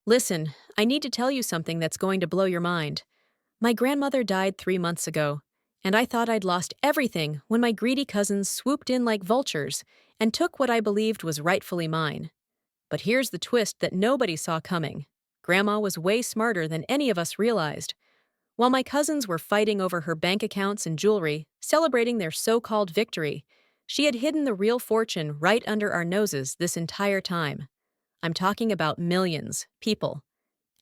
Listen, I need to tell you something that's going to blow your mind. My grandmother died 3 months ago, and I thought I'd lost everything when my greedy cousins swooped in like vultures and took what I believed was rightfully mine. But here's the twist that nobody saw coming. Grandma was way smarter than any of us realized. While my cousins were fighting over her bank accounts and jewelry, celebrating their so-called victory, she had hidden the real fortune right under our noses this entire time. I'm talking about millions, people.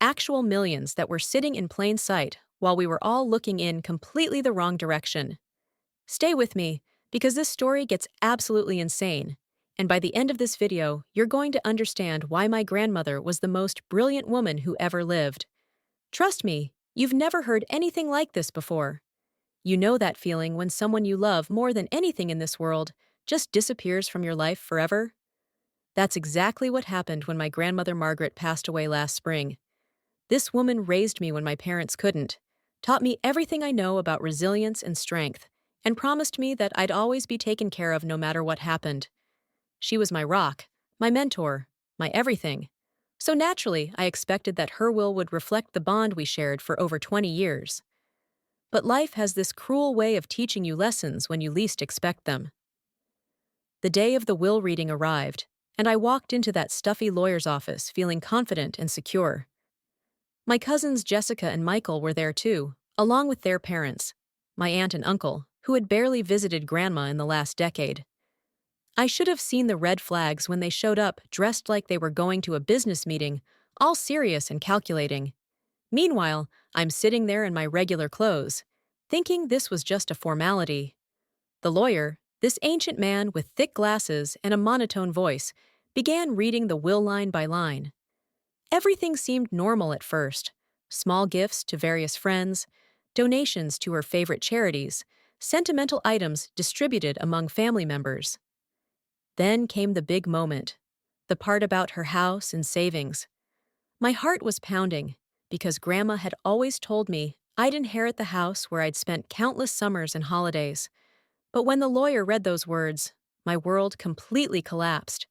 Actual millions that were sitting in plain sight while we were all looking in completely the wrong direction. Stay with me, because this story gets absolutely insane. And by the end of this video, you're going to understand why my grandmother was the most brilliant woman who ever lived. Trust me, you've never heard anything like this before. You know that feeling when someone you love more than anything in this world just disappears from your life forever? That's exactly what happened when my grandmother Margaret passed away last spring. This woman raised me when my parents couldn't, taught me everything I know about resilience and strength, and promised me that I'd always be taken care of no matter what happened. She was my rock, my mentor, my everything. So naturally, I expected that her will would reflect the bond we shared for over 20 years. But life has this cruel way of teaching you lessons when you least expect them. The day of the will reading arrived, and I walked into that stuffy lawyer's office feeling confident and secure. My cousins Jessica and Michael were there too, along with their parents, my aunt and uncle, who had barely visited Grandma in the last decade. I should have seen the red flags when they showed up dressed like they were going to a business meeting, all serious and calculating. Meanwhile, I'm sitting there in my regular clothes, thinking this was just a formality. The lawyer, this ancient man with thick glasses and a monotone voice, began reading the will line by line. Everything seemed normal at first. Small gifts to various friends, donations to her favorite charities, sentimental items distributed among family members. Then came the big moment, the part about her house and savings. My heart was pounding, because Grandma had always told me I'd inherit the house where I'd spent countless summers and holidays. But when the lawyer read those words, my world completely collapsed.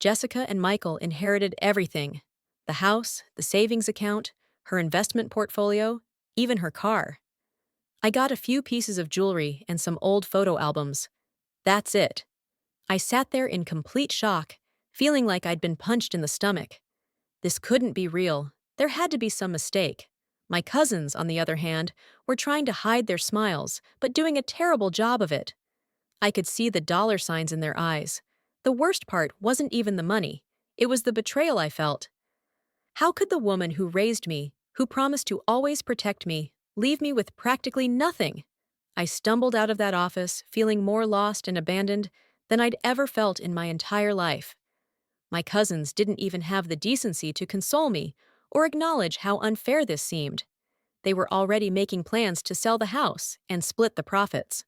Jessica and Michael inherited everything: the house, the savings account, her investment portfolio, even her car. I got a few pieces of jewelry and some old photo albums. That's it. I sat there in complete shock, feeling like I'd been punched in the stomach. This couldn't be real. There had to be some mistake. My cousins, on the other hand, were trying to hide their smiles, but doing a terrible job of it. I could see the dollar signs in their eyes. The worst part wasn't even the money. It was the betrayal I felt. How could the woman who raised me, who promised to always protect me, leave me with practically nothing? I stumbled out of that office, feeling more lost and abandoned than I'd ever felt in my entire life. My cousins didn't even have the decency to console me or acknowledge how unfair this seemed. They were already making plans to sell the house and split the profits.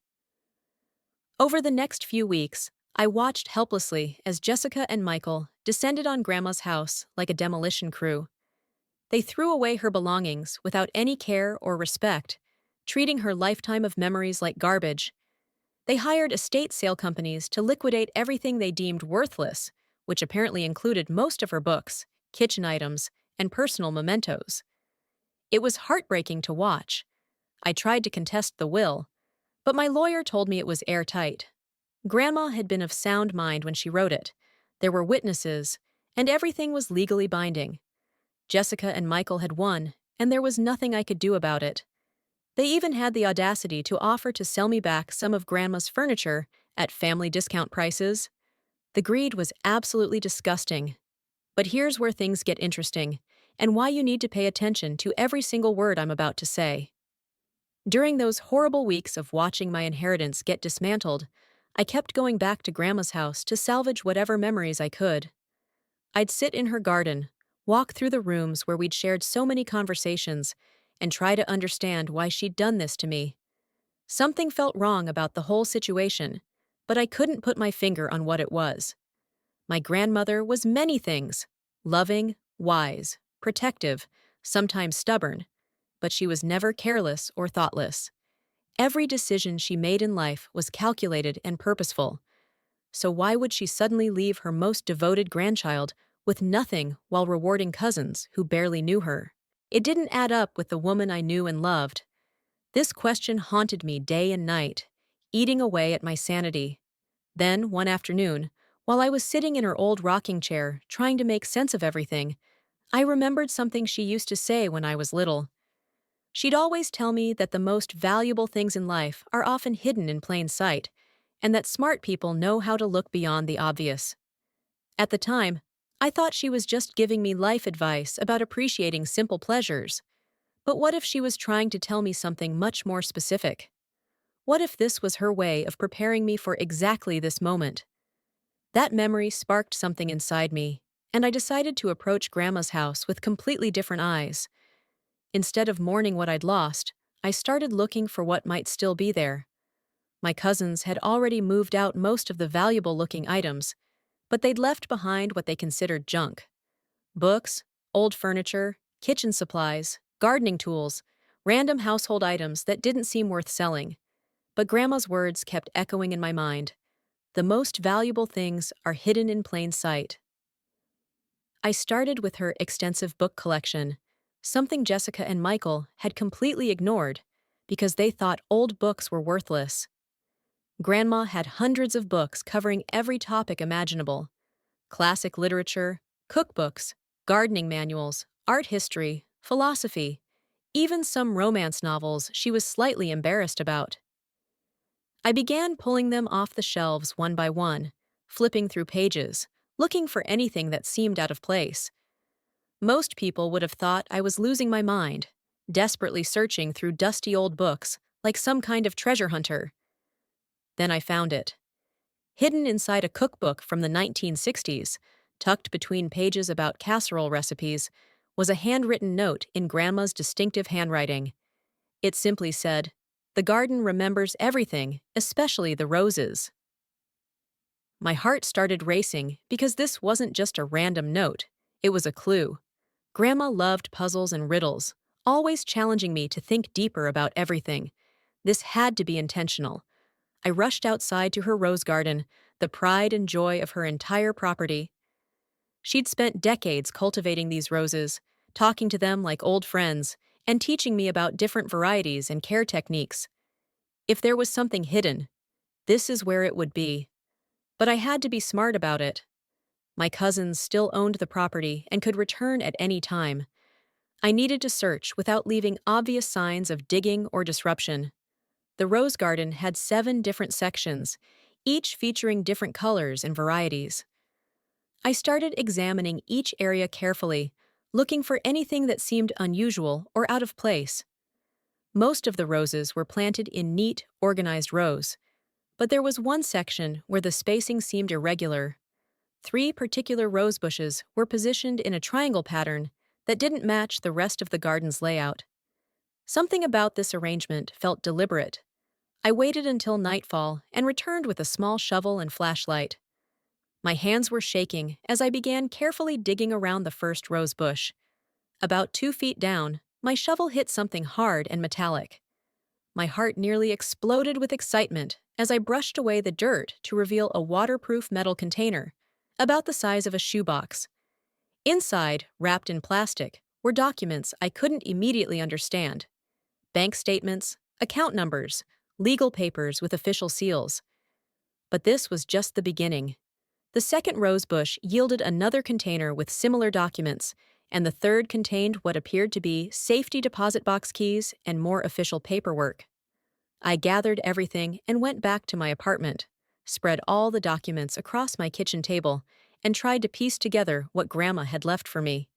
Over the next few weeks, I watched helplessly as Jessica and Michael descended on Grandma's house like a demolition crew. They threw away her belongings without any care or respect, treating her lifetime of memories like garbage. They hired estate sale companies to liquidate everything they deemed worthless, which apparently included most of her books, kitchen items, and personal mementos. It was heartbreaking to watch. I tried to contest the will, but my lawyer told me it was airtight. Grandma had been of sound mind when she wrote it. There were witnesses, and everything was legally binding. Jessica and Michael had won, and there was nothing I could do about it. They even had the audacity to offer to sell me back some of Grandma's furniture at family discount prices. The greed was absolutely disgusting. But here's where things get interesting, and why you need to pay attention to every single word I'm about to say. During those horrible weeks of watching my inheritance get dismantled, I kept going back to Grandma's house to salvage whatever memories I could. I'd sit in her garden, walk through the rooms where we'd shared so many conversations, and try to understand why she'd done this to me. Something felt wrong about the whole situation, but I couldn't put my finger on what it was. My grandmother was many things: loving, wise, protective, sometimes stubborn, but she was never careless or thoughtless. Every decision she made in life was calculated and purposeful. So why would she suddenly leave her most devoted grandchild with nothing while rewarding cousins who barely knew her. It didn't add up with the woman I knew and loved. This question haunted me day and night, eating away at my sanity. Then, one afternoon, while I was sitting in her old rocking chair trying to make sense of everything, I remembered something she used to say when I was little. She'd always tell me that the most valuable things in life are often hidden in plain sight, and that smart people know how to look beyond the obvious. At the time, I thought she was just giving me life advice about appreciating simple pleasures. But what if she was trying to tell me something much more specific? What if this was her way of preparing me for exactly this moment? That memory sparked something inside me, and I decided to approach Grandma's house with completely different eyes. Instead of mourning what I'd lost, I started looking for what might still be there. My cousins had already moved out most of the valuable-looking items, but they'd left behind what they considered junk. Books, old furniture, kitchen supplies, gardening tools, random household items that didn't seem worth selling. But Grandma's words kept echoing in my mind. The most valuable things are hidden in plain sight. I started with her extensive book collection, something Jessica and Michael had completely ignored because they thought old books were worthless. Grandma had hundreds of books covering every topic imaginable: classic literature, cookbooks, gardening manuals, art history, philosophy, even some romance novels she was slightly embarrassed about. I began pulling them off the shelves one by one, flipping through pages, looking for anything that seemed out of place. Most people would have thought I was losing my mind, desperately searching through dusty old books like some kind of treasure hunter. Then I found it. Hidden inside a cookbook from the 1960s, tucked between pages about casserole recipes, was a handwritten note in Grandma's distinctive handwriting. It simply said, "The garden remembers everything, especially the roses." My heart started racing because this wasn't just a random note, it was a clue. Grandma loved puzzles and riddles, always challenging me to think deeper about everything. This had to be intentional. I rushed outside to her rose garden, the pride and joy of her entire property. She'd spent decades cultivating these roses, talking to them like old friends, and teaching me about different varieties and care techniques. If there was something hidden, this is where it would be. But I had to be smart about it. My cousins still owned the property and could return at any time. I needed to search without leaving obvious signs of digging or disruption. The rose garden had 7 different sections, each featuring different colors and varieties. I started examining each area carefully, looking for anything that seemed unusual or out of place. Most of the roses were planted in neat, organized rows, but there was one section where the spacing seemed irregular. 3 particular rose bushes were positioned in a triangle pattern that didn't match the rest of the garden's layout. Something about this arrangement felt deliberate. I waited until nightfall and returned with a small shovel and flashlight. My hands were shaking as I began carefully digging around the first rose bush. About 2 feet down, my shovel hit something hard and metallic. My heart nearly exploded with excitement as I brushed away the dirt to reveal a waterproof metal container, about the size of a shoebox. Inside, wrapped in plastic, were documents I couldn't immediately understand: bank statements, account numbers, legal papers with official seals. But this was just the beginning. The second rose bush yielded another container with similar documents, and the third contained what appeared to be safety deposit box keys and more official paperwork. I gathered everything and went back to my apartment, spread all the documents across my kitchen table, and tried to piece together what Grandma had left for me.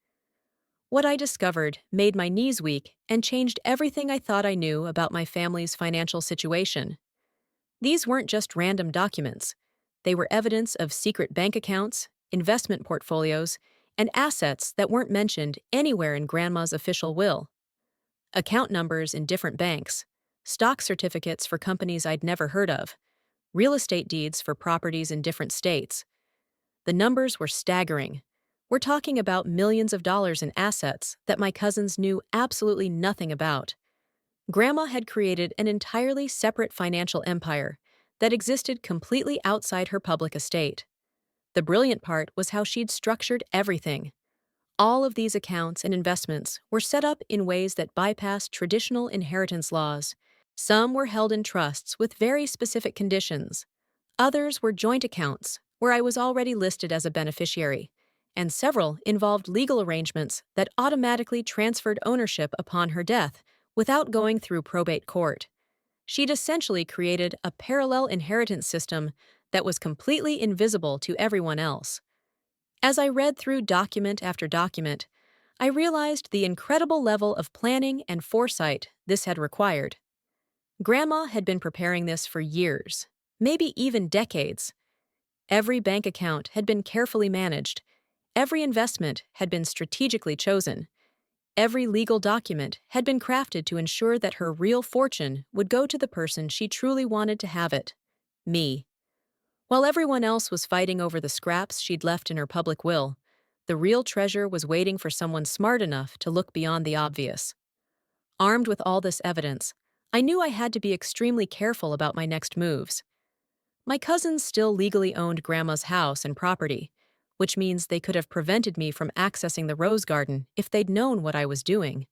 What I discovered made my knees weak and changed everything I thought I knew about my family's financial situation. These weren't just random documents. They were evidence of secret bank accounts, investment portfolios, and assets that weren't mentioned anywhere in Grandma's official will. Account numbers in different banks, stock certificates for companies I'd never heard of, real estate deeds for properties in different states. The numbers were staggering. We're talking about millions of dollars in assets that my cousins knew absolutely nothing about. Grandma had created an entirely separate financial empire that existed completely outside her public estate. The brilliant part was how she'd structured everything. All of these accounts and investments were set up in ways that bypassed traditional inheritance laws. Some were held in trusts with very specific conditions. Others were joint accounts, where I was already listed as a beneficiary. And several involved legal arrangements that automatically transferred ownership upon her death without going through probate court. She'd essentially created a parallel inheritance system that was completely invisible to everyone else. As I read through document after document, I realized the incredible level of planning and foresight this had required. Grandma had been preparing this for years, maybe even decades. Every bank account had been carefully managed. Every investment had been strategically chosen. Every legal document had been crafted to ensure that her real fortune would go to the person she truly wanted to have it, me. While everyone else was fighting over the scraps she'd left in her public will, the real treasure was waiting for someone smart enough to look beyond the obvious. Armed with all this evidence, I knew I had to be extremely careful about my next moves. My cousins still legally owned Grandma's house and property, which means they could have prevented me from accessing the rose garden if they'd known what I was doing.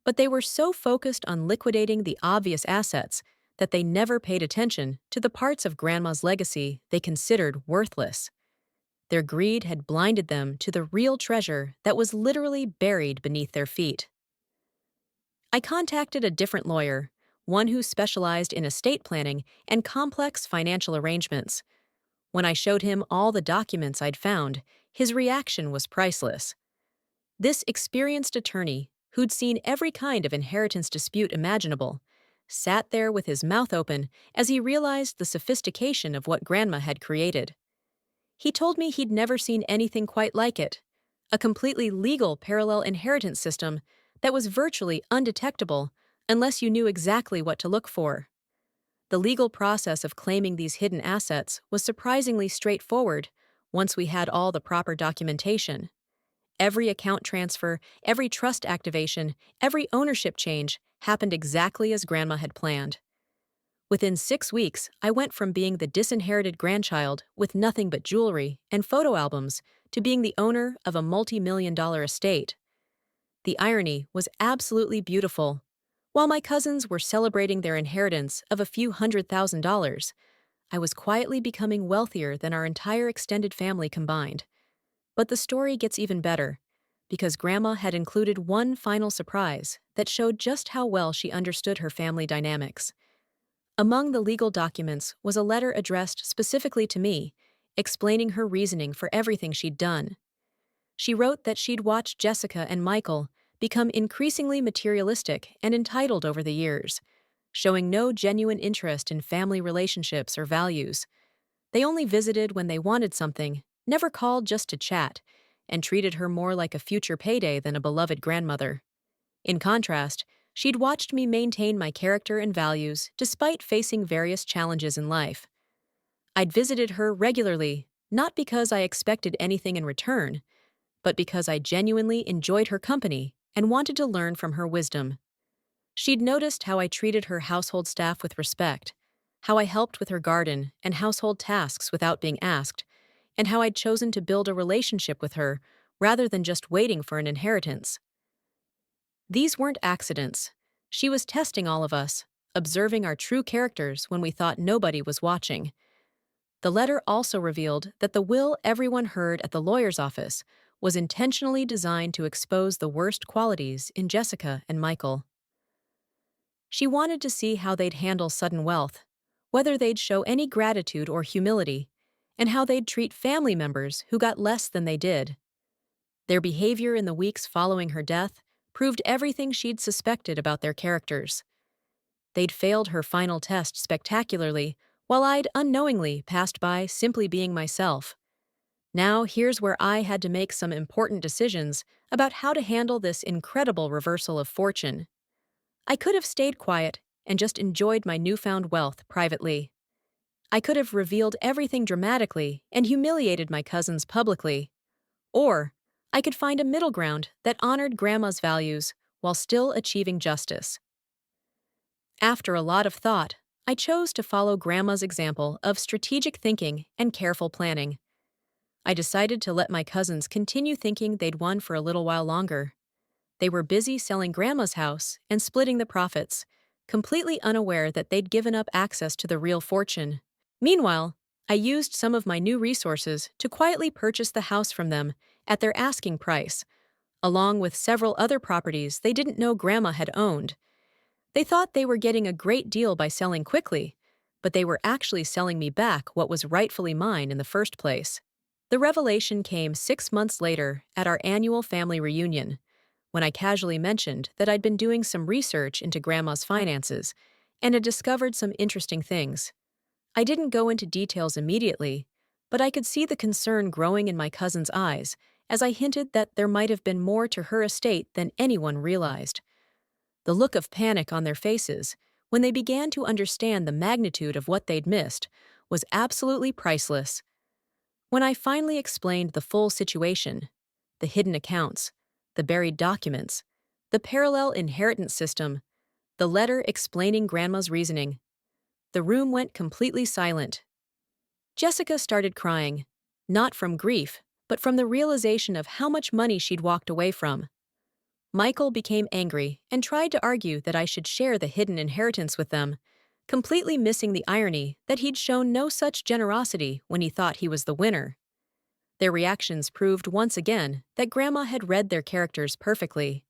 But they were so focused on liquidating the obvious assets that they never paid attention to the parts of Grandma's legacy they considered worthless. Their greed had blinded them to the real treasure that was literally buried beneath their feet. I contacted a different lawyer, one who specialized in estate planning and complex financial arrangements. When I showed him all the documents I'd found, his reaction was priceless. This experienced attorney, who'd seen every kind of inheritance dispute imaginable, sat there with his mouth open as he realized the sophistication of what Grandma had created. He told me he'd never seen anything quite like it, a completely legal parallel inheritance system that was virtually undetectable unless you knew exactly what to look for. The legal process of claiming these hidden assets was surprisingly straightforward once we had all the proper documentation. Every account transfer, every trust activation, every ownership change happened exactly as Grandma had planned. Within 6 weeks, I went from being the disinherited grandchild with nothing but jewelry and photo albums to being the owner of a multi-million-dollar estate. The irony was absolutely beautiful. While my cousins were celebrating their inheritance of a few $100,000, I was quietly becoming wealthier than our entire extended family combined. But the story gets even better, because Grandma had included one final surprise that showed just how well she understood her family dynamics. Among the legal documents was a letter addressed specifically to me, explaining her reasoning for everything she'd done. She wrote that she'd watched Jessica and Michael become increasingly materialistic and entitled over the years, showing no genuine interest in family relationships or values. They only visited when they wanted something, never called just to chat, and treated her more like a future payday than a beloved grandmother. In contrast, she'd watched me maintain my character and values despite facing various challenges in life. I'd visited her regularly, not because I expected anything in return, but because I genuinely enjoyed her company and wanted to learn from her wisdom. She'd noticed how I treated her household staff with respect, how I helped with her garden and household tasks without being asked, and how I'd chosen to build a relationship with her rather than just waiting for an inheritance. These weren't accidents. She was testing all of us, observing our true characters when we thought nobody was watching. The letter also revealed that the will everyone heard at the lawyer's office was intentionally designed to expose the worst qualities in Jessica and Michael. She wanted to see how they'd handle sudden wealth, whether they'd show any gratitude or humility, and how they'd treat family members who got less than they did. Their behavior in the weeks following her death proved everything she'd suspected about their characters. They'd failed her final test spectacularly, while I'd unknowingly passed by simply being myself. Now here's where I had to make some important decisions about how to handle this incredible reversal of fortune. I could have stayed quiet and just enjoyed my newfound wealth privately. I could have revealed everything dramatically and humiliated my cousins publicly. Or I could find a middle ground that honored Grandma's values while still achieving justice. After a lot of thought, I chose to follow Grandma's example of strategic thinking and careful planning. I decided to let my cousins continue thinking they'd won for a little while longer. They were busy selling Grandma's house and splitting the profits, completely unaware that they'd given up access to the real fortune. Meanwhile, I used some of my new resources to quietly purchase the house from them at their asking price, along with several other properties they didn't know Grandma had owned. They thought they were getting a great deal by selling quickly, but they were actually selling me back what was rightfully mine in the first place. The revelation came 6 months later at our annual family reunion, when I casually mentioned that I'd been doing some research into Grandma's finances and had discovered some interesting things. I didn't go into details immediately, but I could see the concern growing in my cousin's eyes as I hinted that there might have been more to her estate than anyone realized. The look of panic on their faces, when they began to understand the magnitude of what they'd missed, was absolutely priceless. When I finally explained the full situation, the hidden accounts, the buried documents, the parallel inheritance system, the letter explaining Grandma's reasoning, the room went completely silent. Jessica started crying, not from grief, but from the realization of how much money she'd walked away from. Michael became angry and tried to argue that I should share the hidden inheritance with them, completely missing the irony that he'd shown no such generosity when he thought he was the winner. Their reactions proved once again that Grandma had read their characters perfectly.